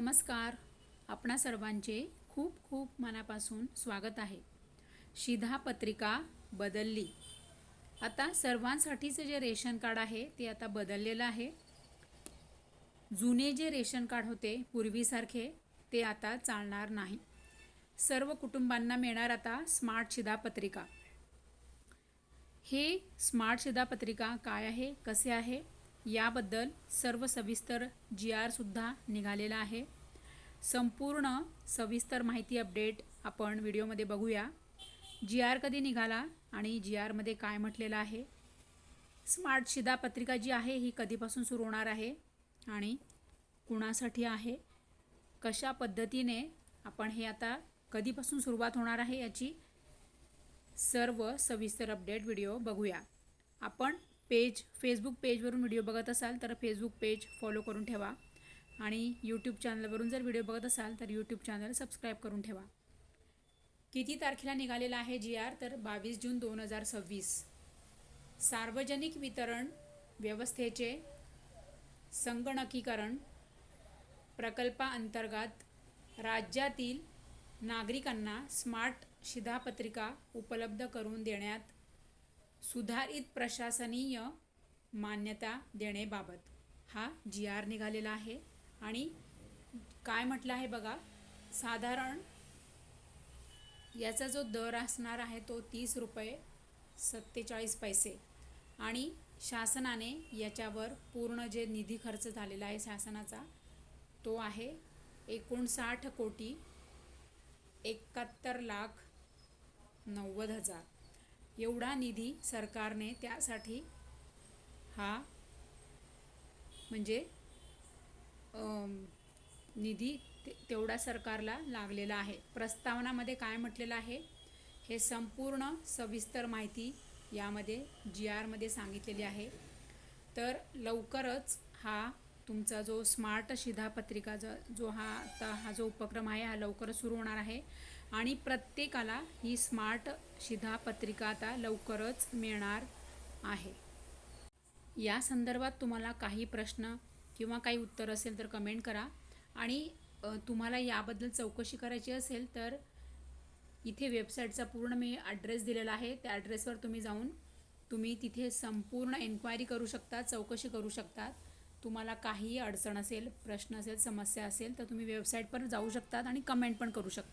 नमस्कार. आपणा सर्वांचे खूप खूप मनापासून स्वागत आहे. शिधापत्रिका बदलली. आता सर्वांसाठीचे जे रेशन कार्ड आहे ते आता बदललेलं आहे. जुने जे रेशन कार्ड होते पूर्वीसारखे ते आता चालणार नाही. सर्व कुटुंबांना मिळणार आता स्मार्ट शिधापत्रिका. हे स्मार्ट शिधापत्रिका काय आहे, कसे आहे याबद्दल सर्व सविस्तर GR सुद्धा निघालेला आहे. संपूर्ण सविस्तर माहिती अपडेट आपण व्हिडिओमध्ये बघूया. GR कधी निघाला आणि GR मध्ये काय म्हटलेलं आहे, स्मार्ट शिधापत्रिका जी आहे ही कधीपासून सुरू होणार आहे आणि कुणासाठी आहे, कशा पद्धतीने आपण हे आता कधीपासून सुरुवात होणार आहे याची सर्व सविस्तर अपडेट व्हिडिओ बघूया. आपण फेसबुक पेजवरून व्हिडिओ बघत असाल तर फेसबुक पेज फॉलो करून ठेवा आणि यूट्यूब चॅनलवरून जर व्हिडिओ बघत असाल तर यूट्यूब चॅनल सबस्क्राईब करून ठेवा. किती तारखेला निघालेला आहे GR तर 22 जून 2026. सार्वजनिक वितरण व्यवस्थेचे संगणकीकरण प्रकल्पाअंतर्गत राज्यातील नागरिकांना स्मार्ट शिधापत्रिका उपलब्ध करून देण्यात सुधारित प्रशासनीय मान्यता देण्याबाबत हा GR निघालेला आहे. आणि काय म्हटलं आहे बघा, साधारण याचा जो दर असणार आहे तो 30 रुपये 47 पैसे आणि शासनाने याच्यावर पूर्ण जे निधी खर्च झालेला आहे शासनाचा तो आहे 59,71,90,000 एवढा निधी सरकारने त्यासाठी हा म्हणजे निधी तेवढा सरकारला लागलेला आहे. प्रस्तावनामध्ये काय म्हटलेलं आहे हे संपूर्ण सविस्तर माहिती यामध्ये GR मध्ये सांगितलेली आहे. तर लवकरच हा तुमचा जो स्मार्ट शिधापत्रिका हा जो उपक्रम आहे हा लवकरच सुरू होणार आहे आणि प्रत्येकाला ही स्मार्ट शिधापत्रिका आता लवकरच मिळणार आहे. या संदर्भात तुम्हाला काही प्रश्न किंवा काही उत्तर असेल तर कमेंट करा आणि तुम्हाला याबद्दल चौकशी करायची असेल तर इथे वेबसाईटचा पूर्ण मी ॲड्रेस दिलेला आहे. त्या ॲड्रेसवर तुम्ही जाऊन तुम्ही तिथे संपूर्ण एन्क्वायरी करू शकता, चौकशी करू शकतात. तुम्हाला काही अडचण असेल, प्रश्न असेल, समस्या असेल तर तुम्ही वेबसाईटवर जाऊ शकतात आणि कमेंट पण करू शकता.